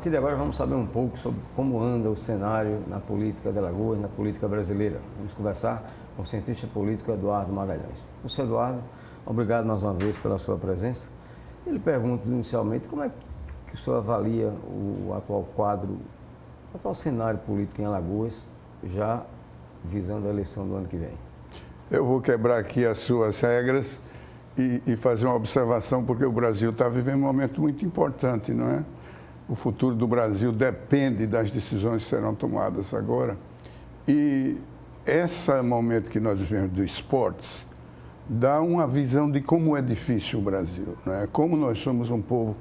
partir de agora vamos saber um pouco sobre como anda o cenário na política de Alagoas, na política brasileira. Vamos conversar com o cientista político Eduardo Magalhães. Professor Eduardo, obrigado mais uma vez pela sua presença. Ele pergunta inicialmente como é que o senhor avalia o atual quadro, o atual cenário político em Alagoas, já visando a eleição do ano que vem. Eu vou quebrar aqui as suas regras e fazer uma observação, porque o Brasil está vivendo um momento muito importante, não é? O futuro do Brasil depende das decisões que serão tomadas agora. E esse momento que nós vivemos do esportes dá uma visão de como é difícil o Brasil, não é? Como nós somos um povo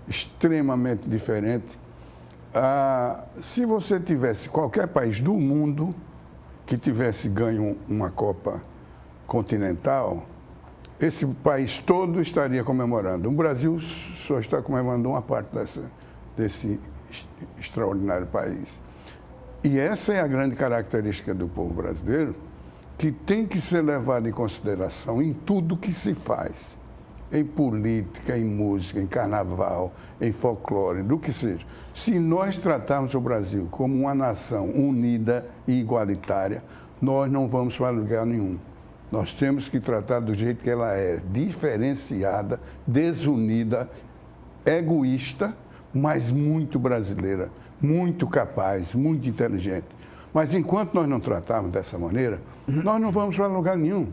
extremamente diferente. Se você tivesse qualquer país do mundo que tivesse ganho uma Copa Continental, esse país todo estaria comemorando. O Brasil só está comemorando uma parte desse extraordinário país. E essa é a grande característica do povo brasileiro, que tem que ser levado em consideração em tudo que se faz, em política, em música, em carnaval, em folclore, do que seja. Se nós tratarmos o Brasil como uma nação unida e igualitária, nós não vamos para lugar nenhum. Nós temos que tratar do jeito que ela é, diferenciada, desunida, egoísta, mas muito brasileira, muito capaz, muito inteligente. Mas enquanto nós não tratarmos dessa maneira, nós não vamos para lugar nenhum.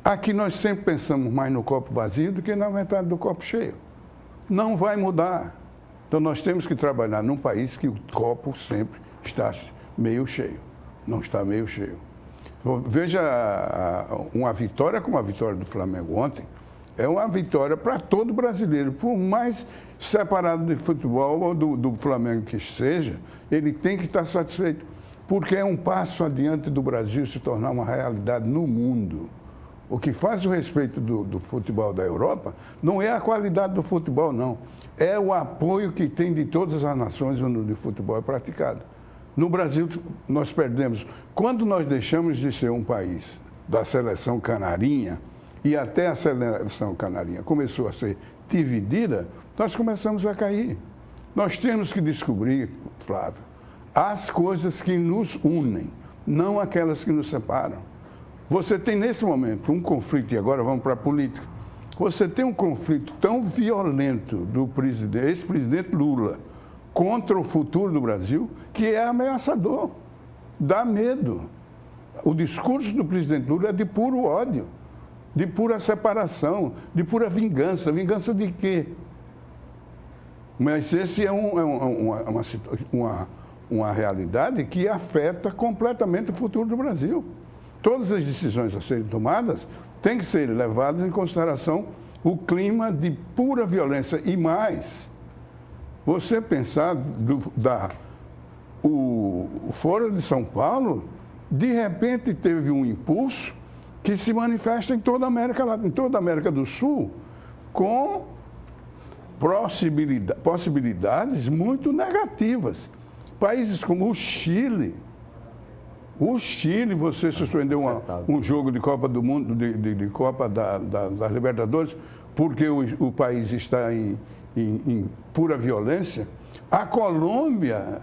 Aqui nós sempre pensamos mais no copo vazio do que na metade do copo cheio. Não vai mudar. Então nós temos que trabalhar num país que o copo sempre está meio cheio, não está meio cheio. Veja, uma vitória como a vitória do Flamengo ontem, é uma vitória para todo brasileiro. Por mais separado de futebol ou do Flamengo que seja, ele tem que estar satisfeito, porque é um passo adiante do Brasil se tornar uma realidade no mundo. O que faz o respeito do futebol da Europa não é a qualidade do futebol, não. É o apoio que tem de todas as nações onde o futebol é praticado. No Brasil, nós perdemos. Quando nós deixamos de ser um país da seleção canarinha, e até a seleção canarinha começou a ser dividida, nós começamos a cair. Nós temos que descobrir, Flávio, as coisas que nos unem, não aquelas que nos separam. Você tem nesse momento um conflito, e agora vamos para a política, você tem um conflito tão violento do ex-presidente Lula contra o futuro do Brasil, que é ameaçador, dá medo. O discurso do presidente Lula é de puro ódio, de pura separação, de pura vingança. Vingança de quê? Mas esse é uma realidade que afeta completamente o futuro do Brasil. Todas as decisões a serem tomadas têm que ser levadas em consideração o clima de pura violência. E mais, você pensar o Foro de São Paulo, de repente teve um impulso que se manifesta em toda a América do Sul, com possibilidades muito negativas. Países como o Chile, você suspendeu um jogo de Copa do Mundo, de Copa da Libertadores, porque o país está em pura violência. A Colômbia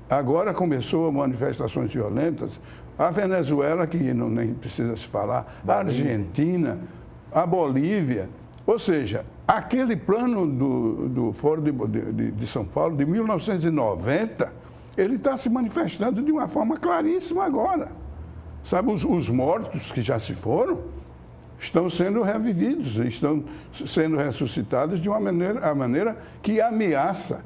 agora começou manifestações violentas. A Venezuela, que nem precisa se falar, a Argentina, a Bolívia. Ou seja, aquele plano do Fórum de São Paulo, de 1990, ele está se manifestando de uma forma claríssima agora. Sabe, os mortos que já se foram estão sendo revividos, estão sendo ressuscitados de uma maneira que ameaça.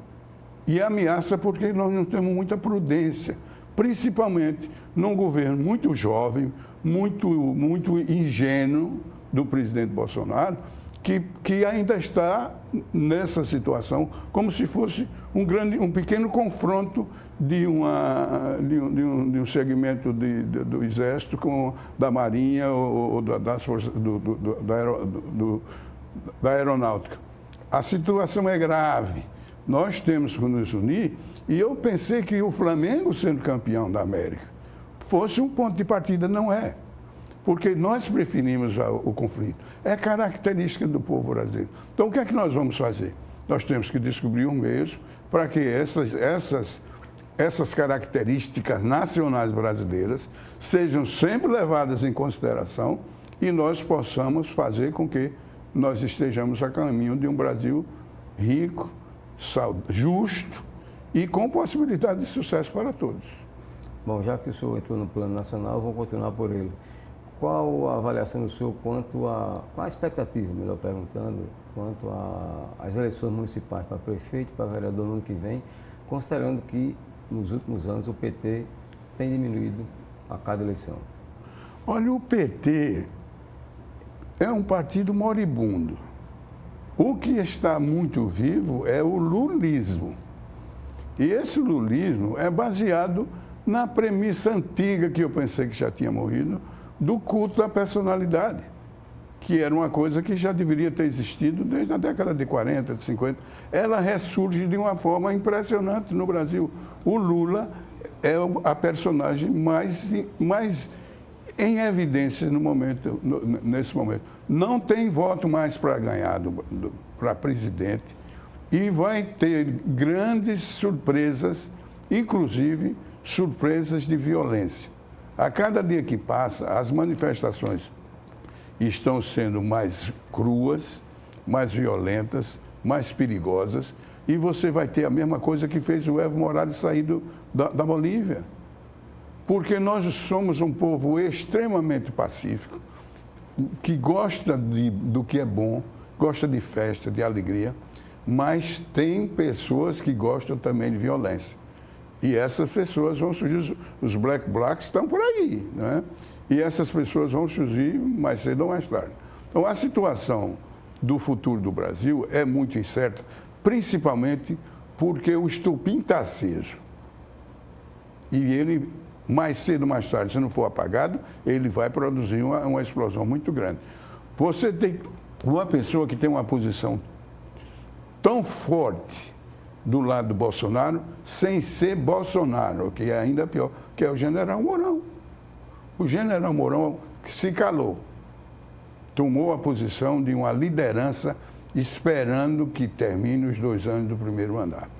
E ameaça porque nós não temos muita prudência, principalmente num governo muito jovem, muito ingênuo do presidente Bolsonaro, que ainda está nessa situação como se fosse um pequeno confronto de um segmento do Exército com da Marinha ou das forças da Aeronáutica. A situação é grave. Nós temos que nos unir, e eu pensei que o Flamengo, sendo campeão da América, fosse um ponto de partida. Não é. Porque nós preferimos o conflito. É característica do povo brasileiro. Então, o que é que nós vamos fazer? Nós temos que descobrir um meio para que essas características nacionais brasileiras sejam sempre levadas em consideração e nós possamos fazer com que nós estejamos a caminho de um Brasil rico, justo e com possibilidade de sucesso para todos. Bom, já que o senhor entrou no plano nacional, vou continuar por ele. Qual a avaliação do senhor qual a expectativa, melhor perguntando, quanto às eleições municipais para prefeito e para vereador no ano que vem, considerando que nos últimos anos o PT tem diminuído a cada eleição? Olha, o PT é um partido moribundo. O que está muito vivo é o lulismo. E esse lulismo é baseado na premissa antiga, que eu pensei que já tinha morrido, do culto à personalidade, que era uma coisa que já deveria ter existido desde a década de 40, de 50. Ela ressurge de uma forma impressionante no Brasil. O Lula é a personagem mais em evidência nesse momento. Não tem voto mais para ganhar para presidente e vai ter grandes surpresas, inclusive surpresas de violência. A cada dia que passa, as manifestações estão sendo mais cruas, mais violentas, mais perigosas, e você vai ter a mesma coisa que fez o Evo Morales sair da Bolívia. Porque nós somos um povo extremamente pacífico, que gosta do que é bom, gosta de festa, de alegria, mas tem pessoas que gostam também de violência. E essas pessoas vão surgir, os black blocs estão por aí, né? E essas pessoas vão surgir mais cedo ou mais tarde. Então, a situação do futuro do Brasil é muito incerta, principalmente porque o estupim está aceso. E ele, mais cedo ou mais tarde, se não for apagado, ele vai produzir uma explosão muito grande. Você tem uma pessoa que tem uma posição tão forte do lado do Bolsonaro, sem ser Bolsonaro, que é ainda pior, que é o general Mourão. O general Mourão se calou, tomou a posição de uma liderança esperando que termine os 2 anos do primeiro mandato,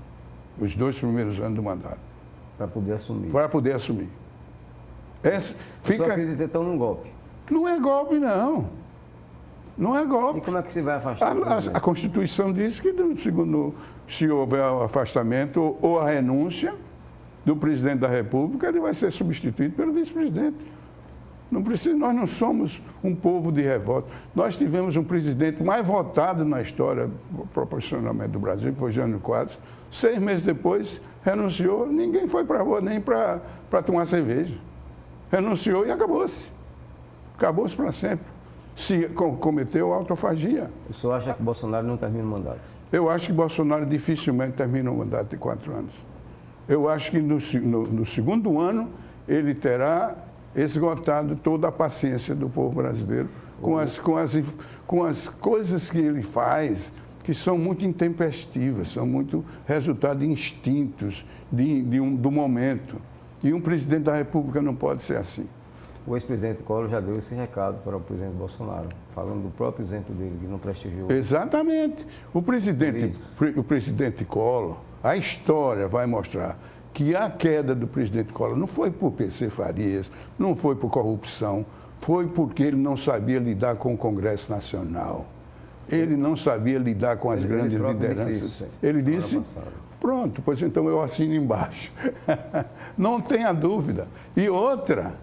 os 2 primeiros anos do mandato. Para poder assumir. Para poder assumir. Você acredita então num golpe? Não é golpe, não. Não é golpe. E como é que se vai afastar? A Constituição diz que, segundo, se houver o afastamento ou a renúncia do presidente da República, ele vai ser substituído pelo vice-presidente. Nós não somos um povo de revolta. Nós tivemos um presidente mais votado na história, proporcionalmente, do Brasil, que foi Jânio Quadros. 6 meses depois, renunciou, ninguém foi para a rua nem para tomar cerveja. Renunciou e acabou-se. Acabou-se para sempre. Se cometeu autofagia. O senhor acha que Bolsonaro não termina o mandato? Eu acho que Bolsonaro dificilmente termina o mandato de 4 anos. Eu acho que no segundo ano ele terá esgotado toda a paciência do povo brasileiro com as coisas que ele faz, que são muito intempestivas, são muito resultado de instintos do momento. E um presidente da República não pode ser assim. O ex-presidente Collor já deu esse recado para o presidente Bolsonaro, falando do próprio exemplo dele, que não prestigiou. Exatamente. O presidente Collor, a história vai mostrar que a queda do presidente Collor não foi por PC Farias, não foi por corrupção, foi porque ele não sabia lidar com o Congresso Nacional. Ele não sabia lidar com as grandes lideranças. Ele disse, pronto, pois então eu assino embaixo. Não tenha dúvida. E outra,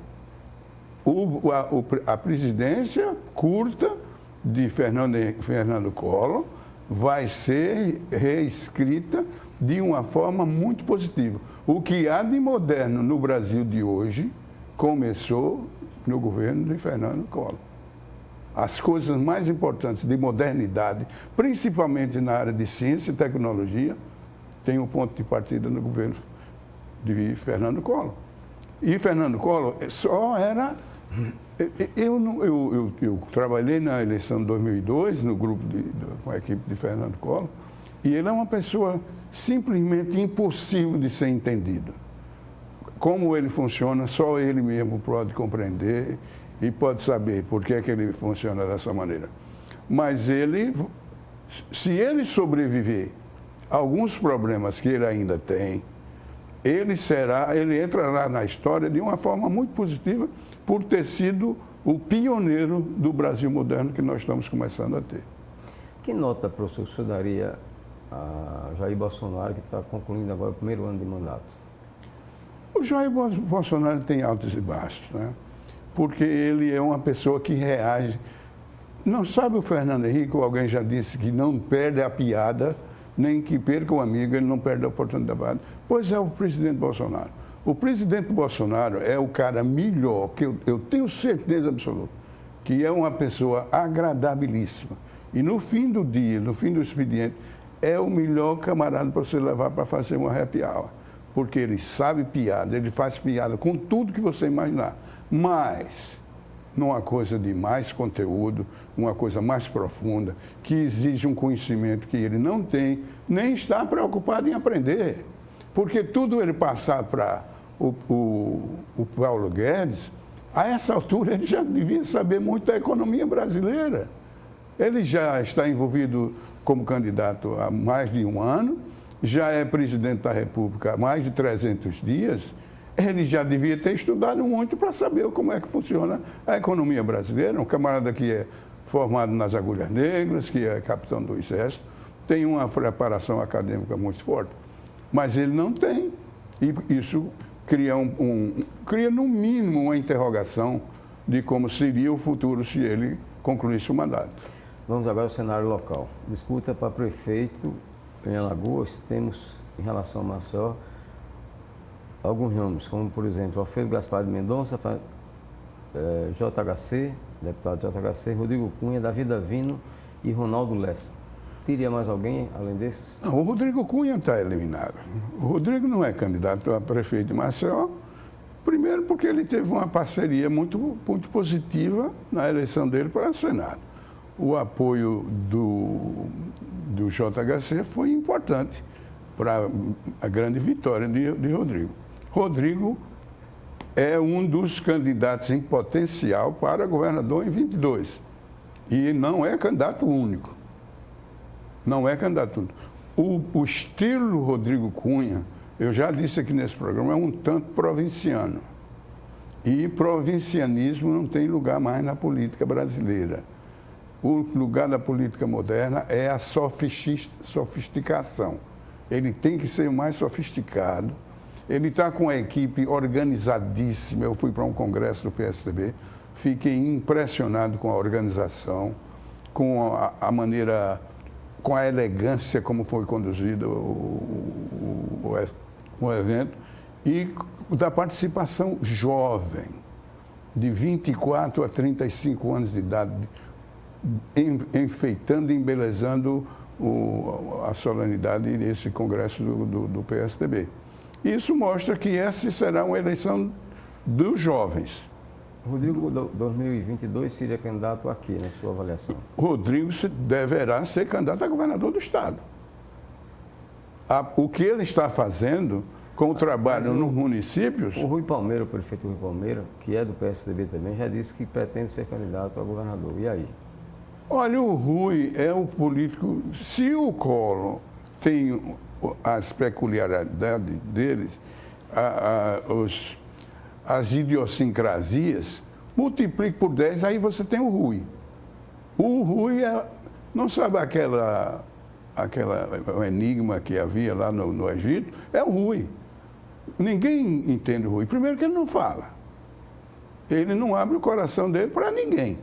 a presidência curta de Fernando Collor vai ser reescrita de uma forma muito positiva. O que há de moderno no Brasil de hoje começou no governo de Fernando Collor. As coisas mais importantes de modernidade, principalmente na área de ciência e tecnologia, tem um ponto de partida no governo de Fernando Collor. E Fernando Collor só era... Eu trabalhei na eleição de 2002, no grupo com a equipe de Fernando Collor, e ele é uma pessoa simplesmente impossível de ser entendido. Como ele funciona, só ele mesmo pode compreender e pode saber por que é que ele funciona dessa maneira. Mas se ele sobreviver alguns problemas que ele ainda tem, ele entrará na história de uma forma muito positiva por ter sido o pioneiro do Brasil moderno que nós estamos começando a ter. Que nota, professor, o senhor daria a Jair Bolsonaro, que está concluindo agora o primeiro ano de mandato? O Jair Bolsonaro tem altos e baixos, né? Porque ele é uma pessoa que reage. Não sabe o Fernando Henrique, ou alguém já disse que não perde a piada, nem que perca o amigo, ele não perde a oportunidade. Pois é o presidente Bolsonaro. O presidente Bolsonaro é o cara melhor, que eu tenho certeza absoluta, que é uma pessoa agradabilíssima. E no fim do dia, no fim do expediente, é o melhor camarada para você levar para fazer uma happy hour. Porque ele sabe piada, ele faz piada com tudo que você imaginar. Mas, numa coisa de mais conteúdo, uma coisa mais profunda, que exige um conhecimento que ele não tem, nem está preocupado em aprender. Porque tudo ele passar para o Paulo Guedes, a essa altura ele já devia saber muito da economia brasileira. Ele já está envolvido como candidato há mais de um ano, já é presidente da República há mais de 300 dias, ele já devia ter estudado muito para saber como é que funciona a economia brasileira. Um camarada que é formado nas Agulhas Negras, que é capitão do Exército, tem uma preparação acadêmica muito forte, mas ele não tem. E isso cria, cria no mínimo, uma interrogação de como seria o futuro se ele concluísse o mandato. Vamos agora ao cenário local. Disputa para prefeito em Alagoas, temos, em relação a Maceió, alguns nomes, como, por exemplo, Alfredo Gaspar de Mendonça, JHC, deputado JHC, Rodrigo Cunha, Davi Davino e Ronaldo Lessa. Teria mais alguém além desses? Não, o Rodrigo Cunha está eliminado. O Rodrigo não é candidato a prefeito de Maceió, primeiro porque ele teve uma parceria muito positiva na eleição dele para o Senado. O apoio do JHC foi importante para a grande vitória de Rodrigo. Rodrigo é um dos candidatos em potencial para governador em 22 e não é candidato único. Não é candidato único. O estilo Rodrigo Cunha, eu já disse aqui nesse programa, é um tanto provinciano. E provincianismo não tem lugar mais na política brasileira. O lugar da política moderna é a sofisticação. Ele tem que ser mais sofisticado. Ele está com a equipe organizadíssima. Eu fui para um congresso do PSDB, fiquei impressionado com a organização, com a maneira, com a elegância como foi conduzido o evento e da participação jovem, de 24 a 35 anos de idade, enfeitando e embelezando a solenidade desse congresso do PSDB. Isso mostra que essa será uma eleição dos jovens. Rodrigo, 2022, seria candidato a quê, na sua avaliação? Rodrigo deverá ser candidato a governador do Estado. O que ele está fazendo com o trabalho nos municípios... O Rui Palmeira, o prefeito Rui Palmeira, que é do PSDB também, já disse que pretende ser candidato a governador. E aí? Olha, o Rui é o político... Se o Collor tem as peculiaridades deles, as idiosincrasias, multiplique por 10, aí você tem o Rui. O Rui não sabe o enigma que havia lá no Egito? É o Rui. Ninguém entende o Rui. Primeiro que ele não fala. Ele não abre o coração dele para ninguém.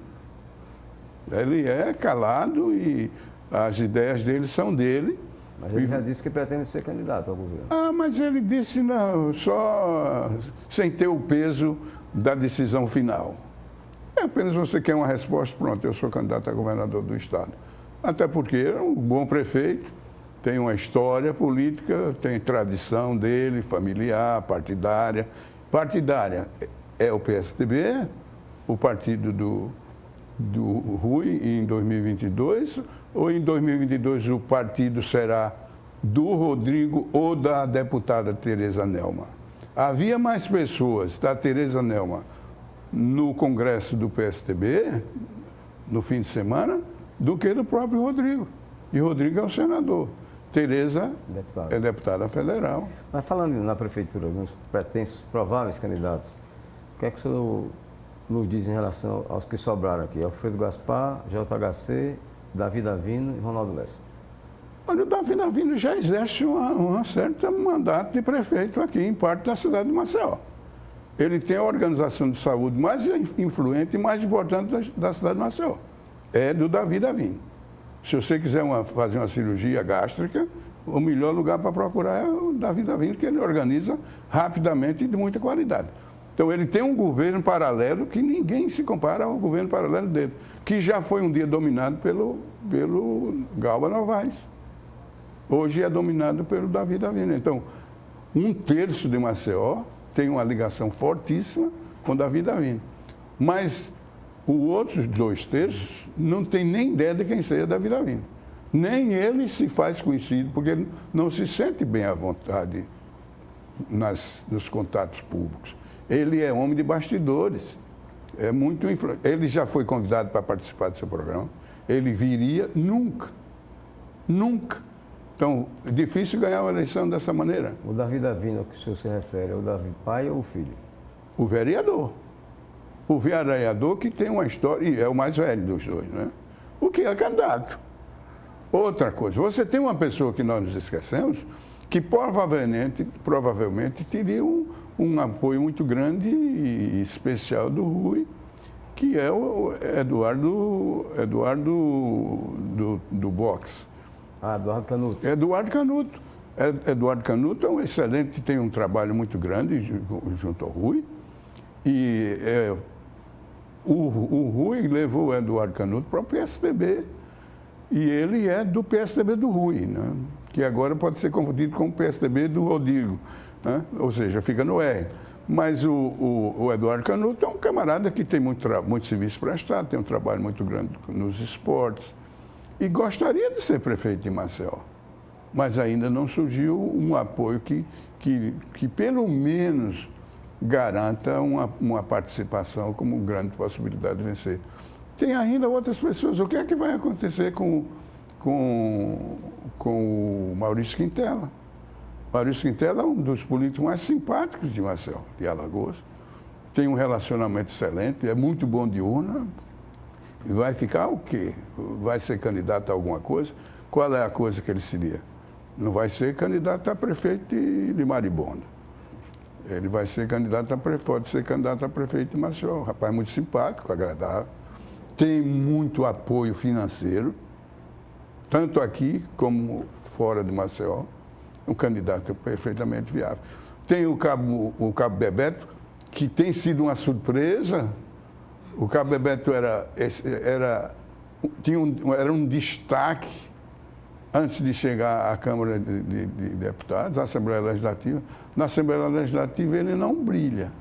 Ele é calado e as ideias dele são dele. Mas ele já disse que pretende ser candidato ao governo. Ah, mas ele disse não, só sem ter o peso da decisão final. É apenas você quer uma resposta, pronto, eu sou candidato a governador do Estado. Até porque é um bom prefeito, tem uma história política, tem tradição dele, familiar, partidária. Partidária é o PSDB, o partido do Rui em 2022, ou em 2022 o partido será do Rodrigo ou da deputada Tereza Nelma? Havia mais pessoas da Tereza Nelma no congresso do PSDB, no fim de semana, do que do próprio Rodrigo. E Rodrigo é o senador. Tereza Deputada. é deputada federal. Mas falando na prefeitura, nos pretensos prováveis candidatos, o que é que o senhor nos diz em relação aos que sobraram aqui? Alfredo Gaspar, JHC, Davi Davino e Ronaldo Lessa. Olha, o Davi Davino já exerce um certo mandato de prefeito aqui, em parte da cidade de Maceió. Ele tem a organização de saúde mais influente e mais importante da cidade de Maceió. É do Davi Davino. Se você quiser fazer uma cirurgia gástrica, o melhor lugar para procurar é o Davi Davino, que ele organiza rapidamente e de muita qualidade. Então, ele tem um governo paralelo que ninguém se compara ao governo paralelo dele, que já foi um dia dominado pelo Galba Novaes. Hoje é dominado pelo Davi Davino. Então, 1/3 de Maceió tem uma ligação fortíssima com Davi Davino. Mas os outros 2/3 não tem nem ideia de quem seja Davi Davino. Nem ele se faz conhecido, porque ele não se sente bem à vontade nos contatos públicos. Ele é homem de bastidores. É muito Ele já foi convidado para participar do seu programa. Ele viria nunca. Nunca. Então, é difícil ganhar uma eleição dessa maneira. O Davi Davino, ao que o senhor se refere, é o Davi pai ou o filho? O vereador. O vereador que tem uma história, e é o mais velho dos dois, né? O que é candidato. Outra coisa, você tem uma pessoa que nós nos esquecemos, que provavelmente teria um apoio muito grande e especial do Rui, que é o Eduardo do Box. Ah, Eduardo Canuto. Eduardo Canuto. Eduardo Canuto é um excelente, tem um trabalho muito grande junto ao Rui. E o Rui levou o Eduardo Canuto para o PSDB. E ele é do PSDB do Rui, né? Que agora pode ser confundido com o PSDB do Rodrigo, né? Ou seja, fica no R. Mas o Eduardo Canuto é um camarada que tem muito serviço prestado, tem um trabalho muito grande nos esportes. E gostaria de ser prefeito de Maceió, mas ainda não surgiu um apoio que pelo menos garanta uma participação como grande possibilidade de vencer. Tem ainda outras pessoas. O que é que vai acontecer com o Maurício Quintela? Maurício Quintela é um dos políticos mais simpáticos de Maceió, de Alagoas. Tem um relacionamento excelente, é muito bom de urna. E vai ficar o quê? Vai ser candidato a alguma coisa? Qual é a coisa que ele seria? Não vai ser candidato a prefeito de Maribondo. Ele vai ser pode ser candidato a prefeito de Maceió. Um rapaz muito simpático, agradável. Tem muito apoio financeiro, tanto aqui como fora de Maceió. Um candidato perfeitamente viável. Tem o Cabo Bebeto, que tem sido uma surpresa. O Cabo Bebeto era um destaque antes de chegar à Câmara de Deputados, à Assembleia Legislativa. Na Assembleia Legislativa ele não brilha.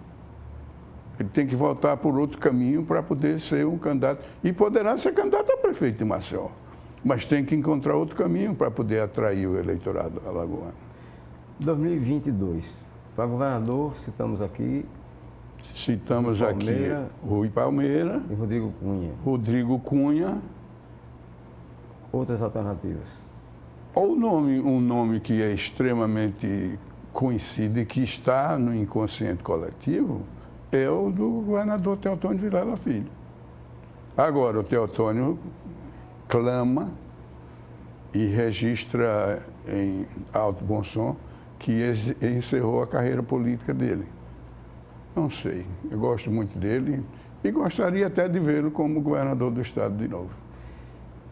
Ele tem que voltar por outro caminho para poder ser um candidato. E poderá ser candidato a prefeito de Maceió. Mas tem que encontrar outro caminho para poder atrair o eleitorado alagoano. 2022. Para governador, citamos aqui Rui Palmeira e Rodrigo Cunha. Rodrigo Cunha. Outras alternativas? Um nome que é extremamente conhecido e que está no inconsciente coletivo é o do governador Teotônio Vilela Filho. Agora, o Teotônio clama e registra em alto bom som que encerrou a carreira política dele. Não sei, eu gosto muito dele e gostaria até de vê-lo como governador do estado de novo.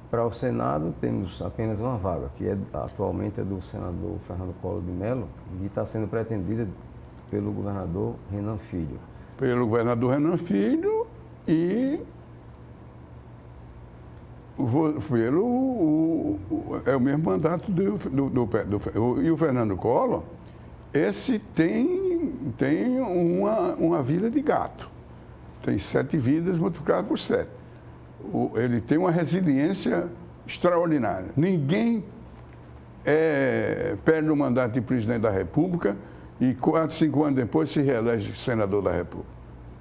Para o Senado temos apenas uma vaga, que atualmente é do senador Fernando Collor de Mello, e está sendo pretendida pelo governador Renan Filho. Pelo governador Renan Filho e é o mesmo mandato e o Fernando Collor, esse tem uma vida de gato. Tem 7 vidas multiplicado por 7. Ele tem uma resiliência extraordinária. Ninguém perde o mandato de presidente da República e 4, 5 anos depois se reelege senador da República.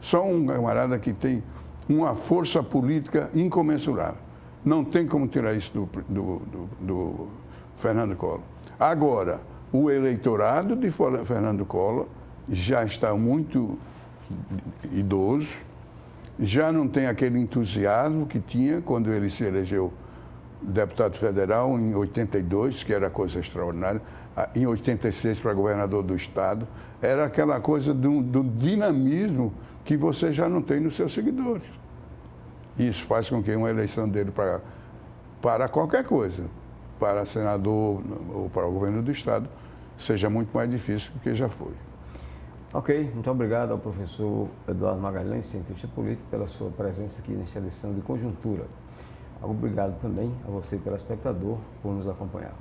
Só um camarada que tem uma força política incomensurável. Não tem como tirar isso Fernando Collor. Agora, o eleitorado de Fernando Collor já está muito idoso, já não tem aquele entusiasmo que tinha quando ele se elegeu deputado federal em 82, que era coisa extraordinária, em 86 para governador do estado, era aquela coisa do dinamismo que você já não tem nos seus seguidores. Isso faz com que uma eleição dele para qualquer coisa, para senador ou para o governo do estado, seja muito mais difícil do que já foi. Ok, muito obrigado ao professor Eduardo Magalhães, cientista político, pela sua presença aqui nesta edição de Conjuntura. Obrigado também a você, telespectador, por nos acompanhar.